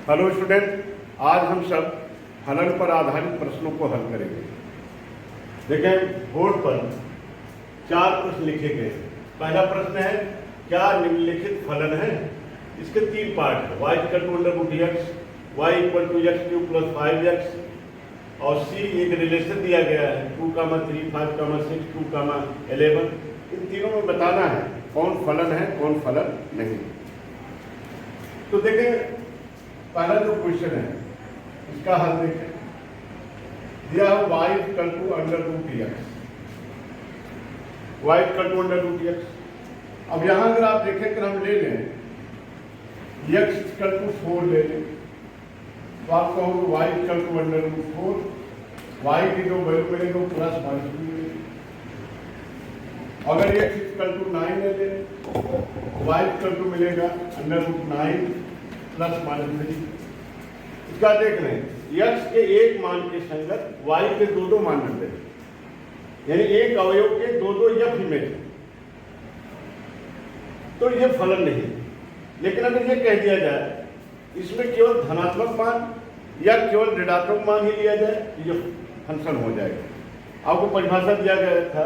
Hello student, आज हम सब फलन पर आधारित प्रश्नों को हल करेंगे। देखें, बोर्ड पर 4 प्रश्न लिखे गए। पहला प्रश्न है, क्या निम्नलिखित फलन है? इसके 3 पार्ट है। y equal to under root x, y equal to x cube plus 5x और c एक रिलेशन दिया गया है 2, 3, 5, 6, 2, 11। इन तीनों में बताना है कौन फलन है कौन फलन नहीं। तो देखें, पहला जो क्वेश्चन है इसका हल देखें। दिया है y equal to under root x, y equal to under root x। अब यहां अगर आप देखें कि हम ले लें x इक्वल टू 4 ले लें तो आप कहोगे y equal to under root 4, y की जो वैल्यू मिलेगी वो प्लस माइनस मिलेगी। अगर x इक्वल टू 9 ले लें y इक्वल टू मिलेगा अंडर रूट 9 प्लस माइनस 3। इसका देख रहे हैं, x के एक मान के संगत y के दो मान मिलते हैं, यानी एक अवयव के दो f इमेज है, तो ये फलन नहीं। लेकिन अगर ये कह दिया जाए इसमें केवल धनात्मक मान या केवल ऋणात्मक मान ही लिया जाए, ये फंक्शन हो जाएगा। आपको परिभाषा दिया गया था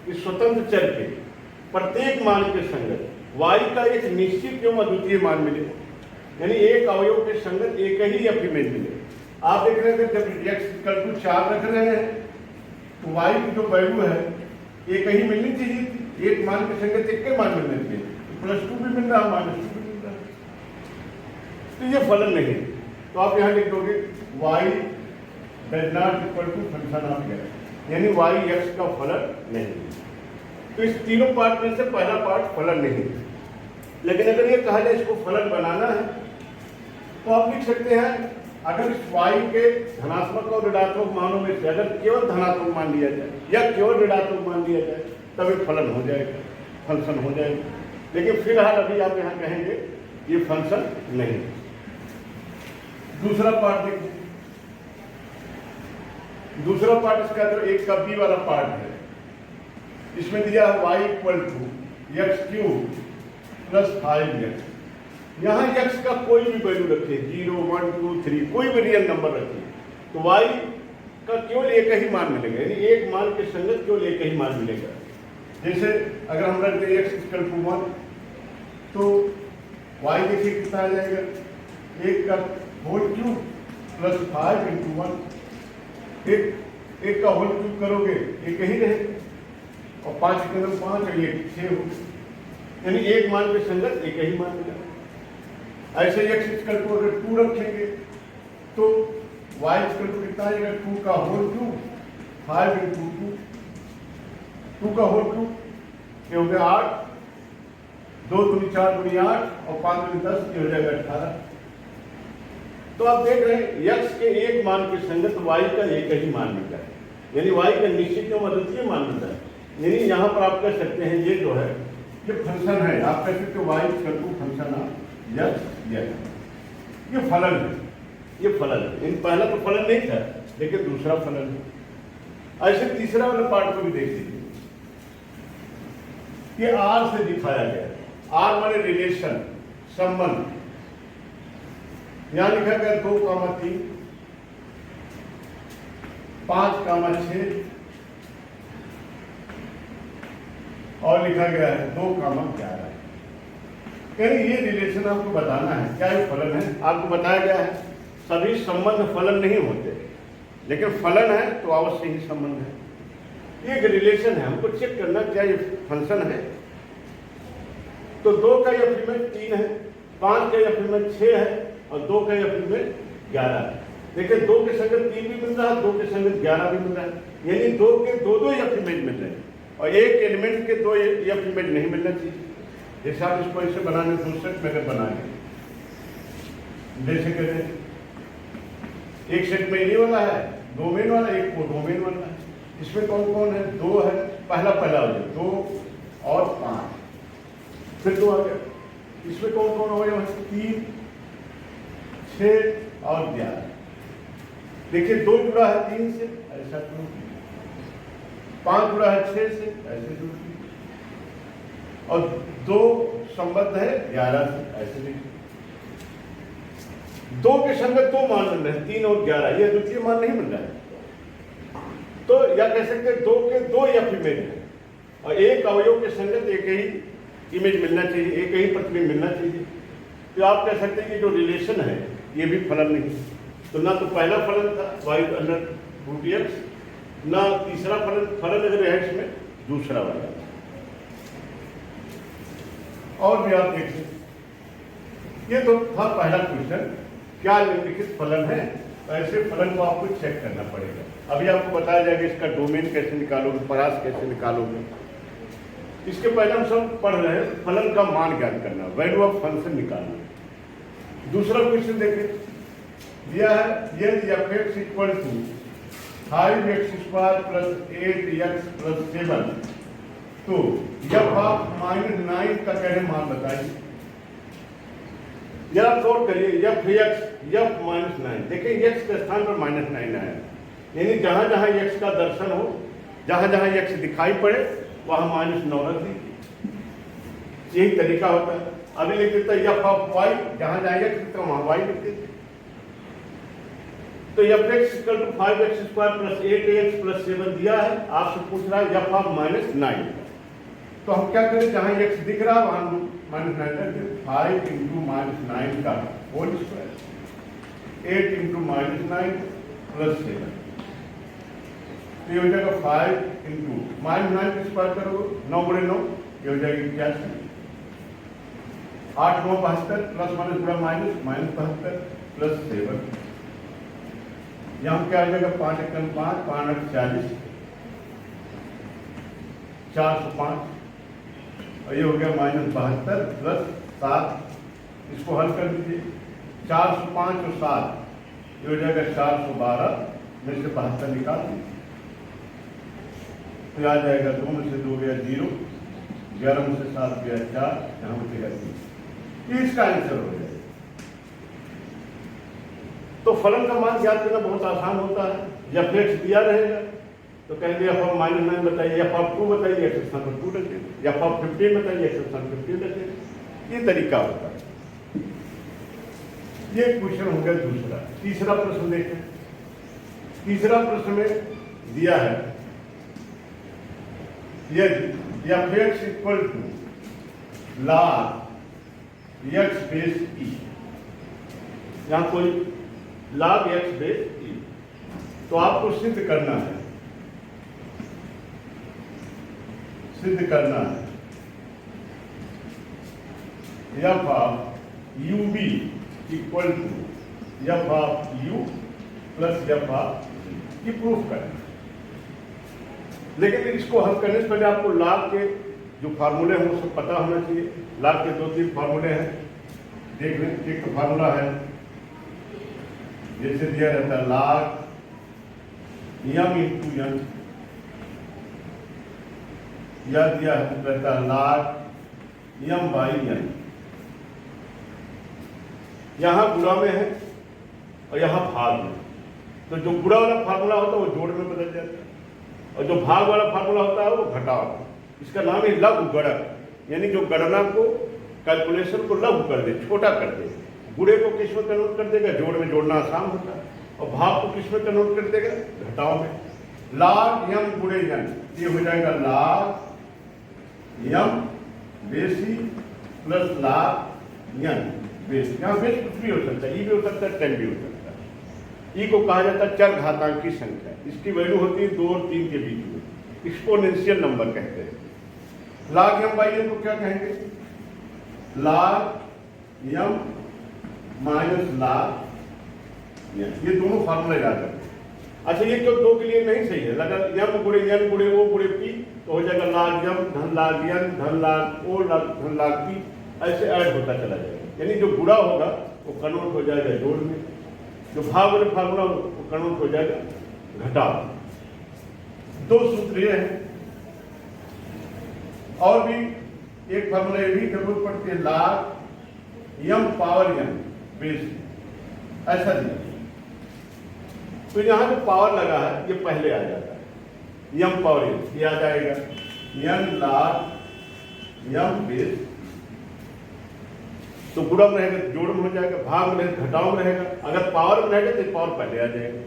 कि स्वतंत्र चर के प्रत्येक मान के संगत y का एक निश्चित एवं अद्वितीय मान मिले, यानी एक अवयव के संगत एक ही f इमेज मिले। आप देख रहे हैं जब x इक्वल टू 4 रख रहे हैं तो y की जो वैल्यू है एक ही मिलनी चाहिए थी, एक मान के संगत एक के मान मिलने चाहिए, +2 भी मिल रहा है, -2 भी मिल रहा है, तो ये फलन नहीं। तो आप यहाँ लिख दोगे y does not equal to function of x, यानी y x का फलन नहीं। तो इस तीनों पार्ट में से पहला पार्ट फलन नहीं। लेकिन अगर ये कहा जाए इसको फलन बनाना है तो आप लिख सकते हैं, अगर इस y के धनात्मक और ऋणात्मक मानों में से अगर केवल धनात्मक मान लिया जाए या केवल ऋणात्मक मान लिया जाए तब ये फलन हो जाएगा, फंक्शन हो जाएगा। लेकिन फिलहाल अभी आप यहाँ कहेंगे ये फंक्शन नहीं। दूसरा पार्ट देखिए, दूसरा पार्ट इसका जो एक का बी वाला पार्ट है, इसमें दिया है y equal to x cube plus 5x। यहाँ x का कोई भी वैल्यू रखिए, 0, 1, 2, 3, कोई भी रियल नंबर रखिए, तो y का केवल एक ही मान मिलेगा, यानी एक मान के संगत केवल एक ही मान मिलेगा। जैसे अगर हम रख दें x इक्वल टू 1 तो y देखिए कितना आ जाएगा, 1 का होल क्यूब प्लस 5 इंटू 1। एक का होल क्यूब करोगे एक ही रहेगा और 5 के अंदर 5 और 1 6 हो, यानी एक मान के संगत एक ही मान मिलेगा। ऐसे x इक्वल टू अगर 2 रखेंगे तो y इक्वल टू कितना आएगा, 2 का होल क्यूब 5 इंटू 2 का होल क्यूब, ये हो गया 8, 2 दूनी 4 दूनी 8 और 5 दूनी 10, ये हो जाएगा 18। तो आप देख रहे हैं x के एक मान के संगत y का एक ही मान मिलता है, यानी y का निश्चित एवं अद्वितीय मान मिलता है। यानी यहाँ पर आप कह सकते हैं ये जो है ये फंक्शन है, आप कह सकते हो y equal to function of ये फलन है, ये फलन है। इन पहला तो फलन नहीं था लेकिन दूसरा फलन है। ऐसे तीसरा वाले पार्ट को भी देख लीजिए, ये r से दिखाया गया, r माने रिलेशन, संबंध। यहां लिखा गया 2, 3, 5, 6 और लिखा गया है 2, 11। यानी ये रिलेशन आपको बताना है, क्या ये फलन है। आपको बताया गया है सभी संबंध फलन नहीं होते, लेकिन फलन है तो अवश्य ही संबंध है। ये एक रिलेशन है, हमको चेक करना क्या ये फंक्शन है। तो 2 का f इमेज 3 है, 5 का f इमेज 6 है और 2 का f इमेज 11 है। देखिए 2 के संगत 3 भी मिल रहा है, 2 के संगत 11 भी मिल रहा है, यानी 2 के दो f इमेज मिल रहे हैं और एक एलिमेंट के 2 f इमेज नहीं मिलना चाहिए। जैसे आप इसको ऐसे बनाने दो सेट में अगर बनाएंगे, जैसे कहते हैं एक सेट में ये वाला है डोमेन वाला, एक वो डोमेन वाला है। इसमें कौन कौन है, 2 है, पहला हो जाए 2 और 5, फिर 2 आ गया। इसमें कौन कौन हो गया, 3, 6 और 11। देखिए 2 जुड़ा है 3 से, ऐसा 5 जुड़ा है 6 से, ऐसे जुड़, और 2 संबद्ध है 11 से, ऐसे लिखिए। 2 के संगत 2 मान बन रहे हैं, 3 और 11, ये द्वितीय मान नहीं बन रहा है। तो या कह सकते हैं 2 के 2 एफ इमेज है और एक अवयव के संगत एक ही इमेज मिलना चाहिए, एक ही प्रतिबिंब मिलना चाहिए। तो आप कह सकते हैं कि जो रिलेशन है ये भी फलन नहीं, तो ना तो पहला फलन था y√x, ना तीसरा फलन अगर है इसमें दूसरा वाला। और भी आप देख सकते, ये तो था पहला क्वेश्चन, क्या निम्नलिखित फलन है। ऐसे फलन को आपको चेक करना पड़ेगा। अभी आपको बताया जाएगा इसका डोमेन कैसे निकालोगे, परास कैसे निकालोगे। इसके पहले हम सब पढ़ रहे हैं फलन का मान ज्ञात करना, वैल्यू ऑफ फंक्शन निकालना। दूसरा क्वेश्चन देखें, दिया है यदि f(x) equal to 5x² + 8x + 7, तो f ऑफ -9 का कह रहे मान बताइए। यह आप गौर करिए, f -9, देखिए x के स्थान पर -9 आया, यानी जहां जहां x का दर्शन हो, जहां जहां x दिखाई पड़े वहां -9 रख दीजिए। यही तरीका होता है। अभी लिख देता है f ऑफ y, जहां जहां x दिखता है वहां y लिख देते। तो f(x) equal to 5x² + 8x + 7 दिया है, आपसे पूछ रहा है f ऑफ -9। तो हम क्या करें, जहां x दिख रहा है वहां -9 रख दें। 5 × -9 का होल स्क्वायर, 8 × -9 + 7, तो ये हो जाएगा 5 × -9 का स्क्वायर करोगे 9 × 9, ये हो जाएगी 81। 8 9 72, प्लस माइनस गुणा माइनस -72 + 7, यहाँ क्या आ जाएगा 5 × 5, 5 × 40, 405, और ये हो गया -72 + 7। इसको हल कर दीजिए, 405 और 7, ये हो जाएगा 412 में से 72 निकाल दीजिए, तो आ जाएगा 2 में से 2 गया 0, 11 में से 7 गया 4, यहाँ बचेगा 3। इसका आंसर हो जाएगा। तो फलन का मान ज्ञात करना बहुत आसान होता है। जब f(x) दिया रहेगा तो कहेंगे f ऑफ -9 बताइए, f ऑफ 2 बताइए, x स्थान पर 2 रखेंगे, f ऑफ 15 बताइए, x स्थान पर 15 रखेंगे। ये तरीका होता है। ये क्वेश्चन हो गया दूसरा। तीसरा प्रश्न देखें। तीसरा प्रश्न में दिया है यदि f(x) equal to log x base e, यहाँ कोई log x बेस e, तो आपको सिद्ध करना है f of ub equal to f of u plus f of v, ये प्रूफ करना। लेकिन इसको हल करने से पहले आपको log के जो फार्मूले हैं वो सब पता होना चाहिए। log के 2-3 फार्मूले हैं, देख लें। एक तो फार्मूला है जैसे दिया रहता है log m × n, या दिया रहता है log m/n। यहाँ गुणा में है और यहाँ भाग में, तो जो गुणा वाला फार्मूला होता है वो जोड़ में बदल जाता है, और जो भाग वाला फार्मूला होता है वो घटाव। इसका नाम है लघु गणक, यानी जो गणना को, कैलकुलेशन को लघु कर दे, छोटा कर दे। गुणे को किस में कन्वर्ट कर देगा, जोड़ में जोड़ना आसान होता है, और भाग को किस में कन्वर्ट कर देगा, घटाव में। log m × n, ये हो जाएगा log m base e plus log n base. यहाँ बेस कुछ भी हो सकता है, ई भी हो सकता है, 10 भी हो सकता है। ई को कहा जाता है चर घातांक की संख्या, इसकी वैल्यू होती है 2 और 3 के बीच में, एक्सपोनेंशियल नंबर कहते हैं। log m/n को क्या कहेंगे, log m minus log n, ये दोनों फार्मूले याद रखें। अच्छा, ये क्यों 2 के लिए नहीं सही है, लगा m × n × o × p, तो हो जाएगा log m धन log n धन log o धन log p, ऐसे ऐड होता चला जाएगा। यानी जो गुणा होगा वो कन्वर्ट हो जाएगा जोड़ में, जो भाग वाले फार्मूला वो कन्वर्ट हो जाएगा घटाव। 2 सूत्र ये हैं। और भी एक फार्मूला ये भी जरूरत पड़ती है, log m/n बेस, ऐसा दिया। तो यहाँ जो पावर लगा है ये पहले आ जाता है, m/n, ये आ जाएगा n log m बेस तो गुणा में रहेगा तो जोड़ में हो जाएगा, भाग में रहेगा घटाव में रहेगा, अगर पावर में रहेगा तो पावर पहले आ जाएगा।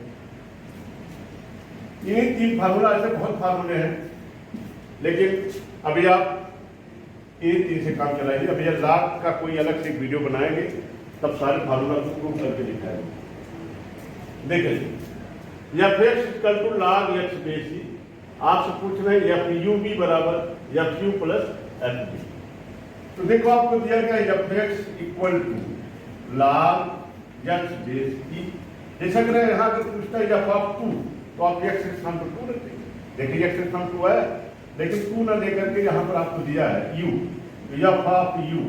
इन्हीं 3 फार्मूला, ऐसे बहुत फार्मूले हैं, लेकिन अभी आप इन 3 से काम चलाएंगे। अभी यह लाग का कोई अलग से वीडियो बनाएंगे, तब सारे फार्मूला को प्रूव करके दिखाएंगे। देखिए F x equal to log X base E, आपसे पूछ रहे हैं एफ यू बी बराबर F you plus F B. तो देखो आपको दिया गया F x equal to log X base E. जैसा कि यहाँ अगर पूछता है एफ ऑफ 2, तो आप एक्स के स्थान पर 2 रखेंगे। देखिए एक्स के स्थान 2 है, लेकिन 2 ना लेकर के यहाँ पर आपको दिया है यू, तो एफ ऑफ यू,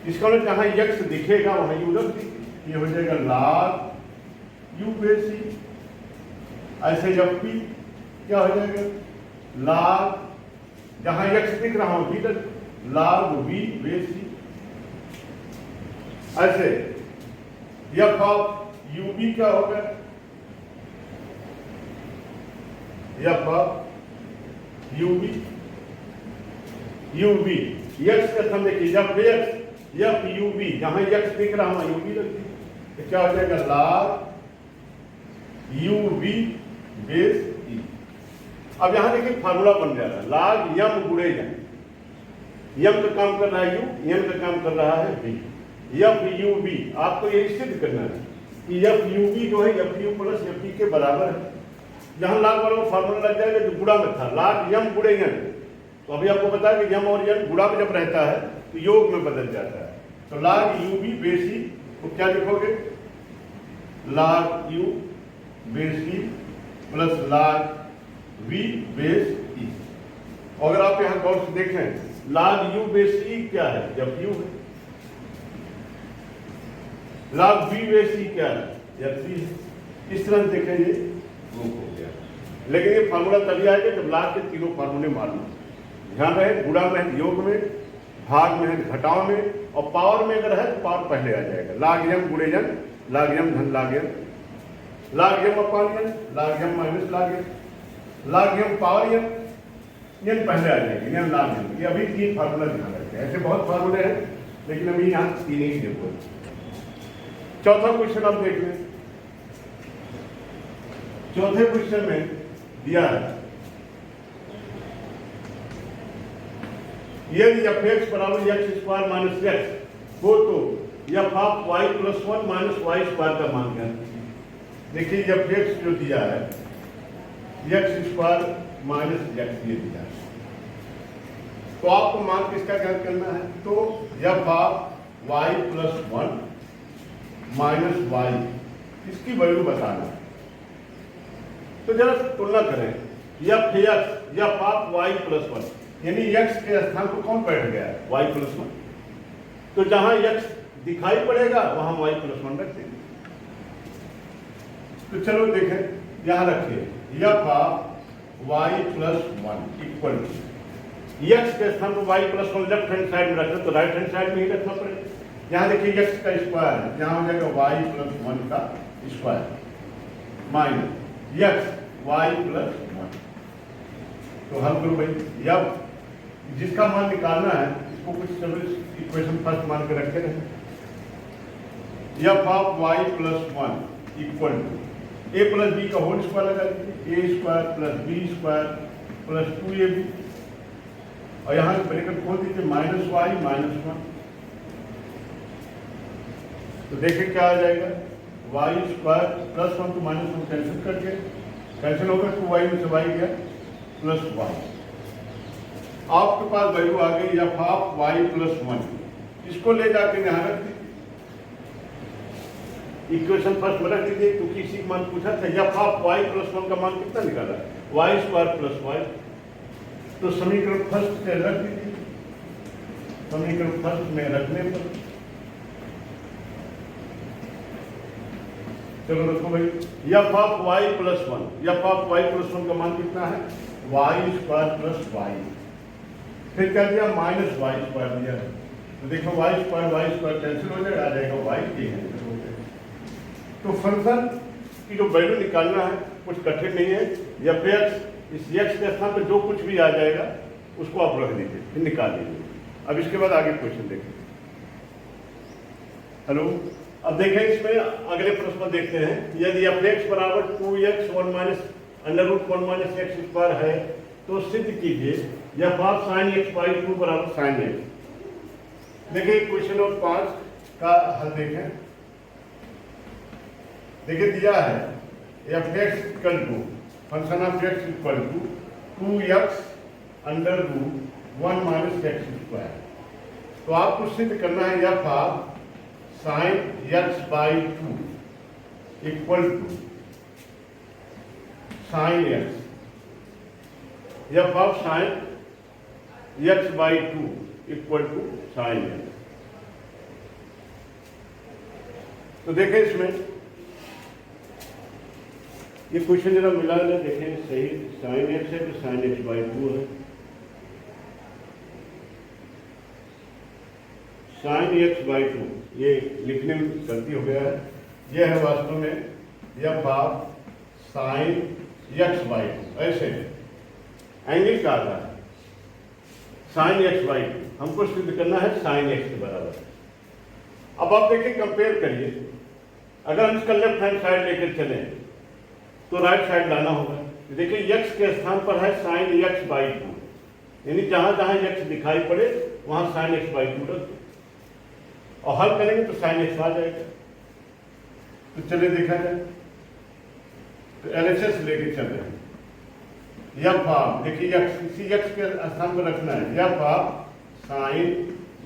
इसका मतलब जहाँ एक्स दिखेगा वहाँ यू रख दीजिए, ये हो जाएगा log यू बेस ई। ऐसे एफ पी क्या हो जाएगा, log जहाँ एक्स दिख रहा हो भी log वी बेस ई। ऐसे एफ ऑफ यू बी क्या होगा, f of u b, u b x का हम देखिए F x f you b, जहां एक्स दिख रहा है यू बी रख दीजिए, तो क्या हो जाएगा log यू बी बेस ई। अब यहां देखिए फार्मूला बन जा रहा है log यम गुणे यम, यम का काम कर रहा है यू, यम का काम कर रहा है बी, एफ यू बी। आपको ये सिद्ध करना है कि एफ यू बी जो है f you plus F b के बराबर है। जहां log वाला फार्मूला लग जाएगा जो गुणा में था, log यम गुणे यम, तो अभी आपको पता है कि यम और यम गुणा में जब रहता है तो योग में बदल जाता है। तो log U B base E को क्या लिखोगे, log U base E plus log V base E. अगर आप यहां गौर से देखें log यू बेस ई क्या है, जब यू है, log वी बेस ई क्या है, जब वी है। इस तरह देखें ये प्रूफ हो गया। लेकिन ये फार्मूला तभी आएगा जब log के तीनों फार्मूले मालूम, ध्यान रहे गुणा में है योग में, भाग में है घटाव में, और पावर में अगर है तो पावर पहले आ जाएगा। log यम गुणे यम, log यम धन log यम, log यम अपान यम, log यम माइनस log यम, log यम पावर यम, यम पहले आ जाएगा, यम log यम। ये अभी 3 फार्मूला ध्यान रखते हैं, ऐसे बहुत फार्मूले हैं, लेकिन अभी यहाँ 3 ही देखो। चौथा क्वेश्चन आप देख लें। चौथे क्वेश्चन में दिया है यदि एफ एक्स बराबर एक्स स्क्वायर माइनस एक्स हो तो f of Y plus 1 minus y square का मान क्या है। देखिए एफ एक्स जो दिया है एक्स स्क्वायर माइनस एक्स ये दिया है, तो आपको मान किसका ज्ञात करना है, तो f of Y plus 1 minus y, इसकी वैल्यू बताना है। तो जरा तुलना करें, f x f of Y plus 1, यानी x के स्थान पर कौन बैठ गया है, y प्लस 1, तो जहां x दिखाई पड़ेगा वहां y प्लस 1 रख देंगे। तो चलो देखें, यहां रखिए f of y plus 1 equal to x के स्थान पर y plus 1 left hand side में रखना, तो राइट हैंड साइड में ही रखना पड़ेगा। यहां देखिए x का स्क्वायर है, यहां हो जाएगा y प्लस 1 का square minus x y plus 1। तो हल करो भाई, या जिसका मान निकालना है इसको कुछ चलो इक्वेशन फर्स्ट मान के रखे रहे। F of Y plus 1 equal to A plus B का होल स्क्वायर लगा दीजिए, A square plus B square plus 2ab, और यहाँ से ब्रैकेट खोल दीजिए माइनस वाई माइनस 1। तो देखिए क्या आ जाएगा, वाई स्क्वायर प्लस 1 तो माइनस 1 कैंसिल करके कैंसिल होगा, 2y में से y गया प्लस 1। आपके पास वैल्यू आ गई एफ ऑफ वाई प्लस 1, इसको ले जाके यहां रख दीजिए, इक्वेशन फर्स्ट में रख दीजिए, क्योंकि इसी का मान पूछा था। एफ ऑफ वाई प्लस 1 का मान कितना निकाला, वाई स्क्वायर प्लस वाई। तो समीकरण फर्स्ट में रख दीजिए, समीकरण फर्स्ट में रखने पर चलो रखो भाई, f of Y plus 1, f of Y plus 1 का मान कितना है, वाई स्क्वायर प्लस वाई, फिर क्या दिया माइनस वाई स्क्वायर दिया है। तो देखो वाई स्क्वायर कैंसिल हो जाएगा, आ जाएगा वाई के कैंसिल हो जाएगा। तो फंक्शन की जो वैल्यू निकालना है कुछ कठिन नहीं है, एफ एक्स इस एक्स के स्थान पर जो कुछ भी आ जाएगा उसको आप रख दीजिए, फिर निकाल दीजिए। अब इसके बाद आगे क्वेश्चन देखिए। हेलो, अब देखें इसमें अगले प्रश्न में देखते हैं, यदि एफ एक्स बराबर 2x 1 minus under root 1 minus x square है तो सिद्ध कीजिए f of sine x by 2 बराबर साइन एक्स। देखिए क्वेश्चन नंबर 5 का हल देखें। देखिए दिया है f x equal to function of x equal to 2x under root 1 minus x square. तो आपको सिद्ध करना है f of sine x by 2 equal to sine x, f of sine x by 2 equal to sine x. तो देखें इसमें ये question जरा मिला है, देखें सही, साइन एक्स है तो साइन एक्स बाई 2 है, साइन एक्स बाई 2 ये लिखने में गलती हो गया है, यह है वास्तव में F of sine x by 2। ऐसे एंगल का आता है साइन एक्स बाई 2, हमको सिद्ध करना है साइन एक्स के बराबर। अब आप देखिए कंपेयर करिए, अगर हम इसका लेफ्ट हैंड साइड लेकर चले तो राइट साइड लाना होगा। देखिए एक्स के स्थान पर है साइन एक्स बाई 2, यानी जहां जहां एक्स दिखाई पड़े वहां साइन एक्स बाई 2 रख दो और हल करेंगे तो साइन एक्स आ जाएगा। तो चलिए देखा जाए, तो एलएचएस लेके चल रहे हैं, एफ ऑफ देखिए एक्स इसी एक्स के स्थान पर रखना है, f of sine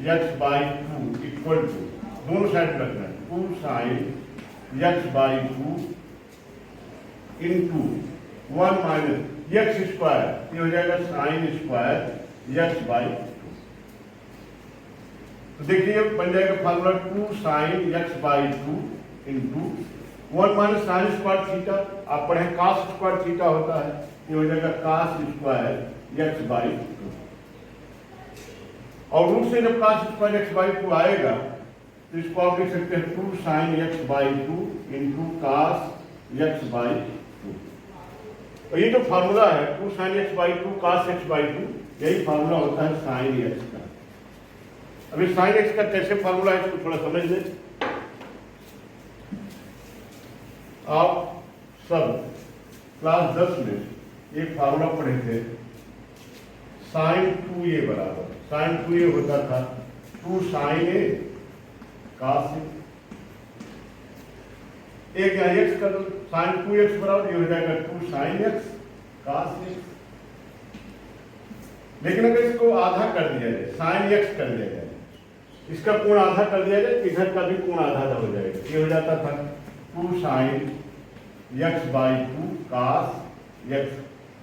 x by 2 equal to दोनों साइड रखना है 2 sine x by 2 into 1 minus x square, ये हो जाएगा साइन स्क्वायर एक्स बाई 2। तो देखिए बन जाएगा formula 2 sine x by 2 into 1 minus sine square theta, आप पढ़े कास स्क्वायर थीटा होता है, ये हो जाएगा कास स्क्वायर एक्स बाई 2। और रूट से जब कास स्क्वायर एक्स बाई 2 आएगा तो इसको आप लिख सकते हैं 2 sine x by 2 into cos x by 2। और ये जो फार्मूला है 2 sine x by 2 cos x by 2, यही फार्मूला होता है साइन एक्स का। अभी साइन एक्स का कैसे फार्मूला है इसको थोड़ा समझ लें। आप सब क्लास 10 में एक फार्मूला पढ़े थे, साइन 2a बराबर, साइन 2a होता था 2 साइन ए कास एक यहाँ एक्स कर दो, साइन 2x बराबर ये हो जाएगा 2 साइन एक्स कास एक्स। लेकिन अगर इसको आधा कर दिया जाए, साइन एक्स कर दिया जाए, इसका कोण आधा कर दिया जाए, इधर का भी कोण आधा हो जाएगा, ये हो जाता था 2 sine x by 2 cos x,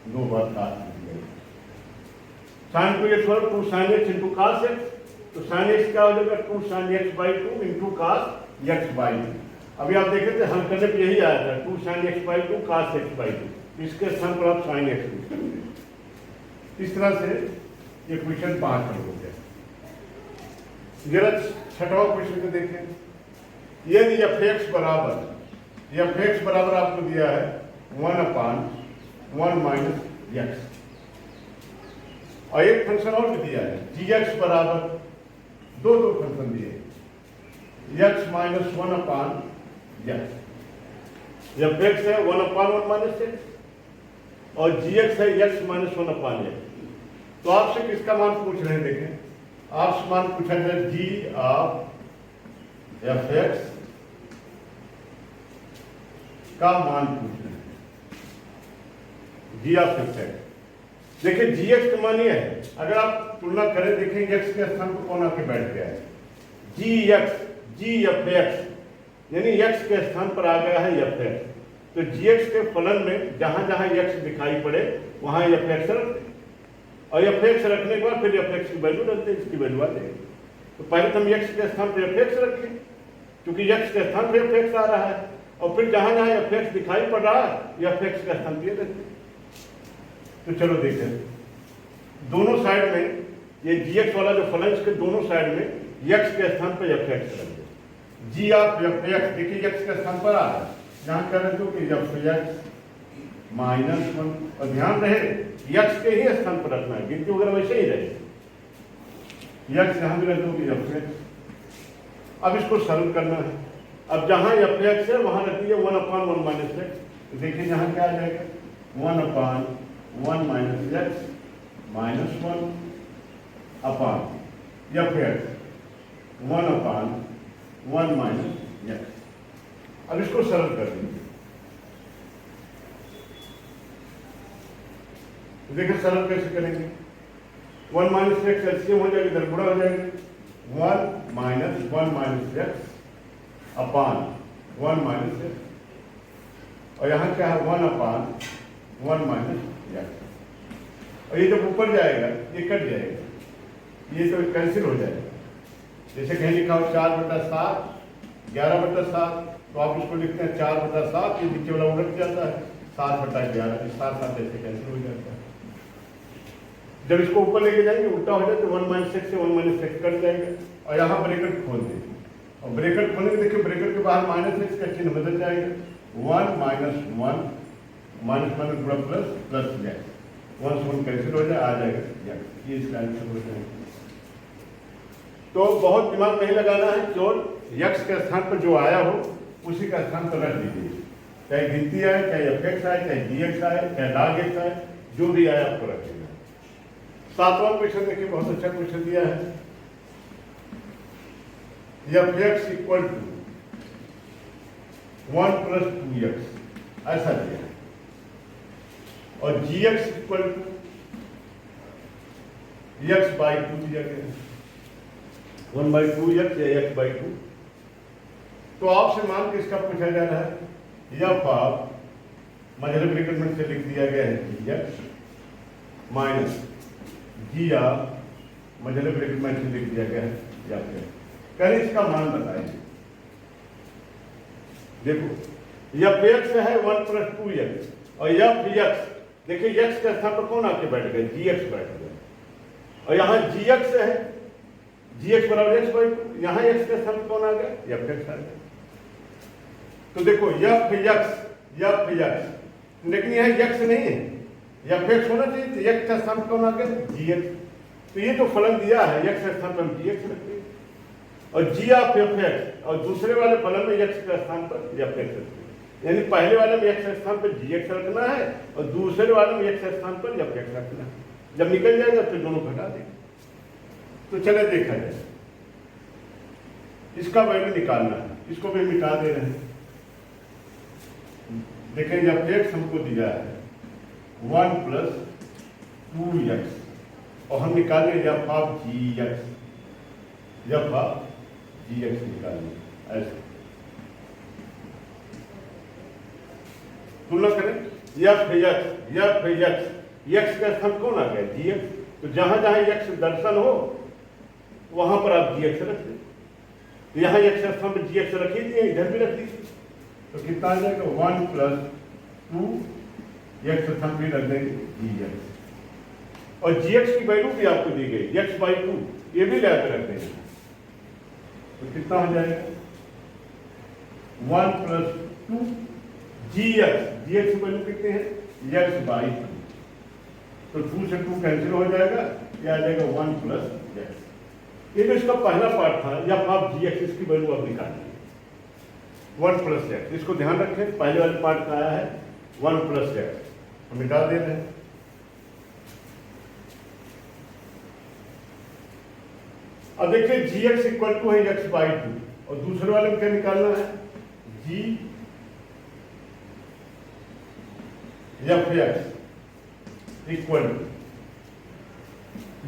2 बार कास साइन 2x बराबर 2 sine x into cos x. तो साइन एक्स क्या हो जाएगा 2 sine x by 2 into cos x by 2। अभी आप देखे थे हल करने पर यही आया था 2 sine x by 2 cos x by 2, इसके स्थान पर आप साइन एक्स लिख सकते हैं। इस तरह से ये क्वेश्चन 5 हल हो गया। जरा छठवां क्वेश्चन को देखें, यदि एफ एक्स बराबर आपको दिया है 1/1 माइनस एक्स, और एक फंक्शन और भी दिया है जी एक्स बराबर दो फंक्शन दिए x minus 1/x, F x है 1/1 माइनस एक्स और जी एक्स है एक्स माइनस 1/x। तो आपसे किसका मान पूछ रहे हैं, देखें आपसे मान पूछा जाए जी ऑफ एफ एक्स का मान पूछ रहे हैं, जी ऑफ एफ एक्स। देखिए जी एक्स का मान ये है, अगर आप तुलना करें देखेंगे एक्स के स्थान पर कौन आके बैठ गया है, जी एफ एक्स, यानी एक्स के स्थान पर आ गया है एफ एक्स। तो जी एक्स के फलन में जहां जहां एक्स दिखाई पड़े वहां एफ एक्स रखते हैं, और एफ एक्स रखने के बाद फिर एफ एक्स की वैल्यू रखते हैं, इसकी वैल्यू आ जाएगी। तो पहले तो हम एक्स के स्थान पर एफ एक्स रखें, क्योंकि एक्स के स्थान पर एफ एक्स आ रहा है, और फिर जहां जहां एफ एक्स दिखाई पड़ रहा है एफ एक्स का स्थान पर रखते हैं। तो चलो देखें, दोनों साइड में ये जी एक्स वाला जो फलन इसके दोनों साइड में एक्स के स्थान पर एफ एक्स रख दो। जी ऑफ एफ एक्स देखिए एक्स के स्थान पर आ रहा है, यहाँ कर दो कि एफ एक्स -1, और ध्यान रहे एक्स के ही स्थान पर रखना है, गिनती वगैरह वैसे ही रहे, एक्स यहाँ भी रख दो कि एफ एक्स अब इसको सरल करना है। अब जहां एफ एक्स है वहां रख दीजिए 1/1 माइनस एक्स। देखिए यहाँ क्या आ जाएगा 1/1 minus x minus 1 upon F x 1/1 minus x. अब इसको सरल कर दीजिए। देखिए सरल कैसे करेंगे 1 माइनस एक्स एलसीएम हो जाएगा, इधर गुणा हो जाएगा 1 माइनस एक्स अपान 1 माइनस एक्स, और यहाँ क्या है 1/1 माइनस एक्स। और ये जब ऊपर जाएगा ये कट जाएगा, ये तो कैंसिल हो जाएगा। जैसे कहीं लिखा हो 4/7 11/7, तो आप इसको लिखते हैं 4/7, ये नीचे वाला उलट जाता है 7/11, 7 ऐसे कैंसिल हो जाता है। जब इसको ऊपर लेके जाएंगे उल्टा हो जाए तो 1 माइनस एक्स से 1 माइनस एक्स कट जाएगा, और यहाँ ब्रैकेट खोल देंगे, और ब्रैकेट खोलेंगे देखिए ब्रैकेट के बाहर माइनस एक्स का चिन्ह बदल जाएगा 1 माइनस 1 माइनस माइनस पूरा प्लस प्लस एक्स, 1 से 1 कैंसिल हो जाए आ जाएगा एक्स। ये इसका आंसर हो जाएगा। तो बहुत दिमाग नहीं लगाना है, केवल एक्स के स्थान पर जो आया हो उसी का स्थान पर रख दीजिए, चाहे गिनती आए, चाहे एफ एक्स आए, चाहे जी एक्स आए, चाहे log एक्स आए, जो भी आए आपको रख देना। 7वां क्वेश्चन देखिए, बहुत अच्छा क्वेश्चन दिया है। F x equal to 1 + 2x ऐसा दिया है, और जी एक्स इक्वल टू x/2 दिया गया है, 1/2x या x/2। तो आपसे मान के इसका पूछा जा रहा है, एफ आप मझले ब्रैकेट में से लिख दिया गया है dx माइनस जी आप मझले ब्रैकेट में से लिख दिया गया है या फिर कहीं इसका मान बताइए। देखो एफ एक्स है 1 + 2x, और एफ एक्स देखिए एक्स के स्थान पर कौन आके बैठ गए, जी एक्स बैठ गए, और यहाँ जी एक्स है, जी एक्स बराबर x/2, यहाँ एक्स के स्थान पर कौन आ गया, एफ एक्स आ गया। तो देखो एफ एक्स, लेकिन यहाँ एक्स नहीं है, एफ एक्स होना चाहिए, तो एक्स का स्थान कौन आ गया, जी एक्स। तो ये जो फलन दिया है एक्स के स्थान पर हम जी एक्स रखते हैं, और जी ऑफ एफ एक्स, और दूसरे वाले फलन में एक्स के स्थान पर एफ एक्स रखते हैं। यानी पहले वाले में एक्स के स्थान पर जी एक्स रखना है, और दूसरे वाले में एक्स के स्थान पर एफ एक्स रखना है। जब निकल जाएगा तो दोनों घटा देंगे। तो चले देखा जाए, इसका वैल्यू निकालना है, इसको भी मिटा दे रहे हैं। देखें एफ एक्स हमको दिया है 1 + 2x, और हम निकालें f of g x, f of g x निकालें ऐसे। तुलना करें एफ एक्स का स्थान कौन आ गया, जी एक्स। तो जहां जहां एक्स दर्शन हो वहां पर आप जी एक्स रख दें। यहाँ एक्स का स्थान पर जी एक्स रख ही दिए, इधर भी रख दीजिए, तो कितना आ जाएगा 1 + 2 एक्स स्थान पर रख देंगे जी एक्स, और जी एक्स की वैल्यू भी आपको दी गई x/2, ये भी ले आकर रख देंगे। तो कितना हो जाएगा 1 + 2 जी एक्स की वैल्यू कितने हैं x/2, तो 2 से 2 कैंसिल हो जाएगा, ये आ जाएगा 1 + x। ये जो इसका पहला पार्ट था, या आप जी एक्स इसकी वैल्यू आप निकालिए 1 + x। इसको ध्यान रखें, पहले वाले पार्ट का आया है 1 + x, हम मिटा दे रहे हैं। अब देखिए जी एक्स इक्वल टू है x/2, और दूसरे वाले में क्या निकालना है, G F x equal to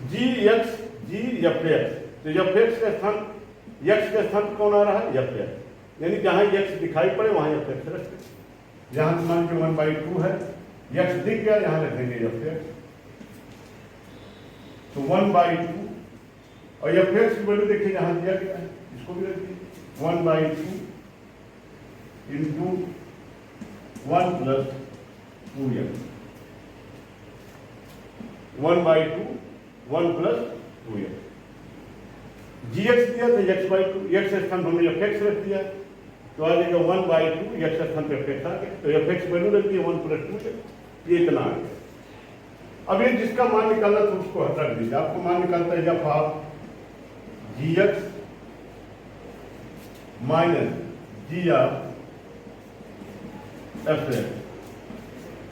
G F X. तो एफ एक्स का स्थान, एक्स का स्थान कौन आ रहा है, एफ एक्स, यानी जहां एक्स दिखाई पड़े वहां एफ एक्स रखते। जहां मान के 1/2 है, एक्स दिख गया, यहां रख देंगे एफ एक्स, तो 1/2, और एफ एक्स की वैल्यू देखिए यहां दिया गया है, इसको भी रख दीजिए 1/2 × 1 + 2x, 1/2 1 + 2x। जी एक्स दिया था x/2, एक्स स्थान पर हमने एफ एक्स रख दिया, तो आ जाएगा 1/2 एक्स स्थान पर एफ एक्स आ गया, तो एफ एक्स वैल्यू रख दिया 1 + 2, ये इतना आ गया। अब ये जिसका मान निकालना था उसको रख दीजिए। आपको मान निकालता है f of g x minus g of f x,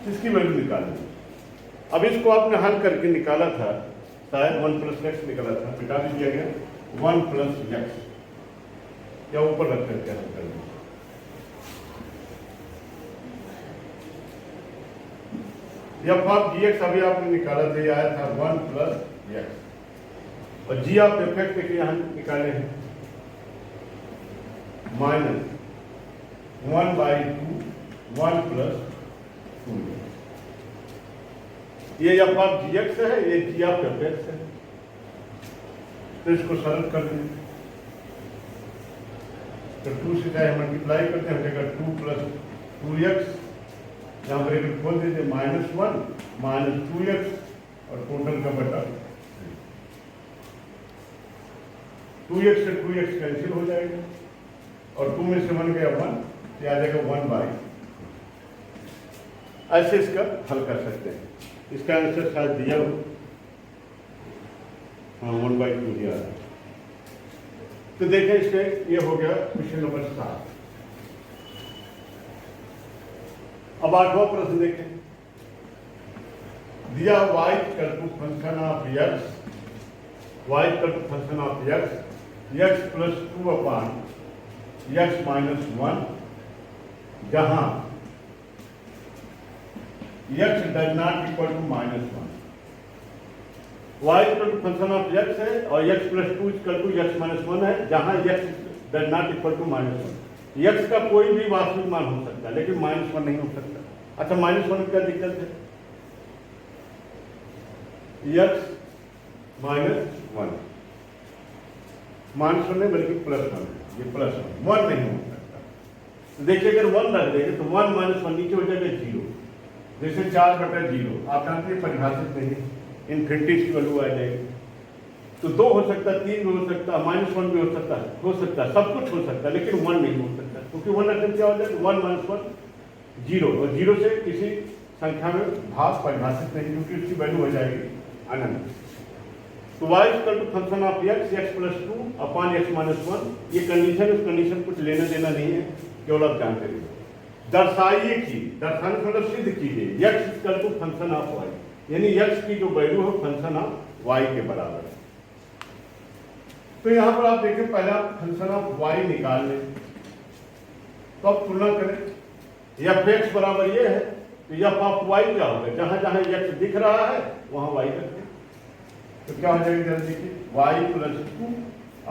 इसकी वैल्यू निकालनी। अब इसको आपने हल करके निकाला था, शायद 1 प्लस एक्स निकाला था, मिटा दीजिए गया 1 प्लस एक्स, या ऊपर रख करके हल कर दीजिए। एफ ऑफ जी एक्स अभी आपने निकाला था, आया था 1 प्लस एक्स, और जी ऑफ एफ एक्स देखिए यहां निकाले हैं माइनस 1/2 1 प्लस 2। ये एफ ऑफ जी एक्स है, ये जी ऑफ एफ एक्स है, तो इसको सरल कर दें। तो 2 से चाहे मल्टीप्लाई करते हैं, हो जाएगा 2 प्लस 2x, यहाँ ब्रैकेट खोल दीजिए, -1 माइनस 2x और टोटल का बटा 2x से 2x कैंसिल हो जाएगा, और 2 में से 1 गया 1, तो आ जाएगा 1/। ऐसे इसका हल कर सकते हैं। इसका आंसर शायद दिया हो, हाँ 1/2 दिया है। तो देखें इसके ये हो गया क्वेश्चन नंबर 7। अब 8वां प्रश्न देखें। दिया y equal to function of x, y equal to function of x plus 2 upon x minus 1, जहां x does not equal to -1। y equal to function of x है और x plus 2 equal to x minus 1 है, जहां x does not equal to -1। x का कोई भी वास्तविक मान हो सकता है, लेकिन -1 नहीं हो सकता। अच्छा, -1 में क्या दिक्कत है? x -1 -1 नहीं बल्कि +1 है, ये +1 1 नहीं हो सकता। देखिए अगर 1 रख देंगे तो 1 - 1 नीचे हो जाएगा 0, जैसे 4/0 आप जानते हैं परिभाषित नहीं, इन्फिनिटी की वैल्यू आ जाएगी। तो 2 हो सकता है, 3 भी हो सकता है, -1 भी हो सकता है, सब कुछ हो सकता है, लेकिन 1 नहीं हो सकता, क्योंकि 1 रखने क्या हो जाएगा 1 - 1 0, और 0 से किसी संख्या में भाग परिभाषित नहीं, क्योंकि उसकी वैल्यू हो जाएगी अनंत। तो y equal to function of x plus 2 upon x minus 1, ये कंडीशन, उस कंडीशन कुछ लेना देना नहीं है, केवल आप जानते रहिए। दर्शाइए कि, दर्शाने मतलब सिद्ध कीजिए x equal to function of y, यानी x की जो वैल्यू है फंक्शन ऑफ y के बराबर है। तो यहां पर आप देखें, पहले आप फंक्शन ऑफ y निकाल लें, तो आप तुलना करें। एफ एक्स बराबर ये है, तो एफ ऑफ y क्या होगा? जहां जहां x दिख रहा है वहां y रखें, तो क्या हो जाएगा जरा देखिए, y plus 2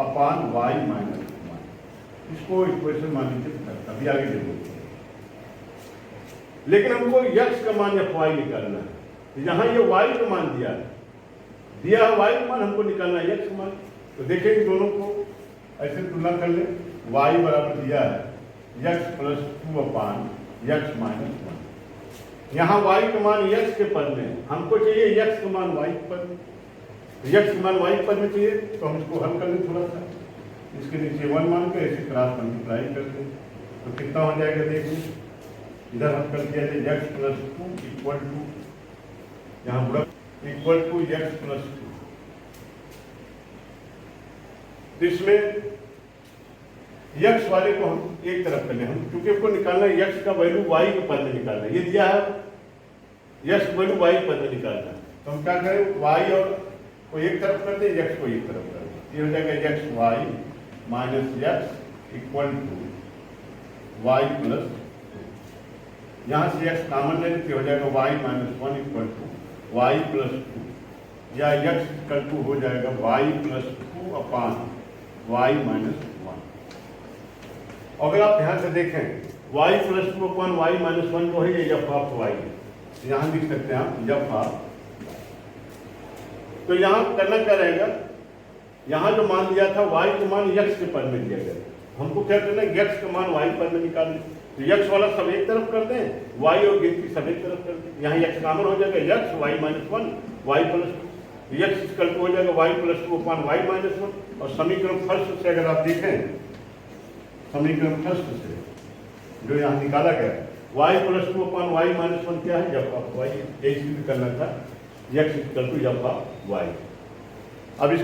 upon y minus 1। इसको इक्वेशन मान लीजिए, अभी आगे देखो। लेकिन हमको x का मान या y निकालना है, यहां ये y का मान दिया है, दिया है y का मान, हमको निकालना है x का मान। तो देखेंगे दोनों को ऐसे तुलना कर ले, y बराबर दिया है x plus 2 upon x minus 1। यहाँ y का मान x के पद में, हमको चाहिए x का मान y के पद में, x का मान y के पद में चाहिए, तो हम इसको हल कर लें थोड़ा सा। इसके नीचे 1 मान के ऐसे क्रॉस मल्टीप्लाई करते हैं, तो कितना हो जाएगा देखिए, इधर हम कर दिया जाए x प्लस 2 इक्वल टू, यहाँ बुरा इक्वल टू x प्लस 2। तो इसमें x वाले को हम एक तरफ कर लें, हम क्योंकि हमको निकालना है x का वैल्यू y के पद में निकालना है, ये दिया है x का वैल्यू y के पद में निकालना है। तो हम क्या करें, y और को एक तरफ कर दें, x को एक तरफ कर दें, ये हो जाएगा x y minus x equal to y plus 2। यहाँ से x कॉमन ले लेते, हो जाएगा y minus 1 equal to y plus 2, या x इक्वल टू हो जाएगा y plus 2 upon y minus 1। अगर आप ध्यान से देखें y plus 2 upon y minus 1 जो है ये एफ ऑफ y है, यहाँ लिख सकते हैं आप एफ ऑफ। तो यहाँ करना क्या रहेगा, यहाँ जो मान दिया था y का मान x के पद में दिया गया, हमको क्या करना है x का मान y पद में निकालना। तो x वाला सब एक तरफ कर दें, y और गिनती सब एक तरफ कर दें, यहाँ x कॉमन हो जाएगा x y minus 1 y plus 2, x equal to हो जाएगा y plus 2 upon y minus 1। और समीकरण फर्स्ट से अगर आप देखें, समीकरण फर्स्ट से जो यहाँ निकाला गया y plus 2 upon y minus 1 क्या है, एफ ऑफ y, यही करना था, x equal to f of y। अब इस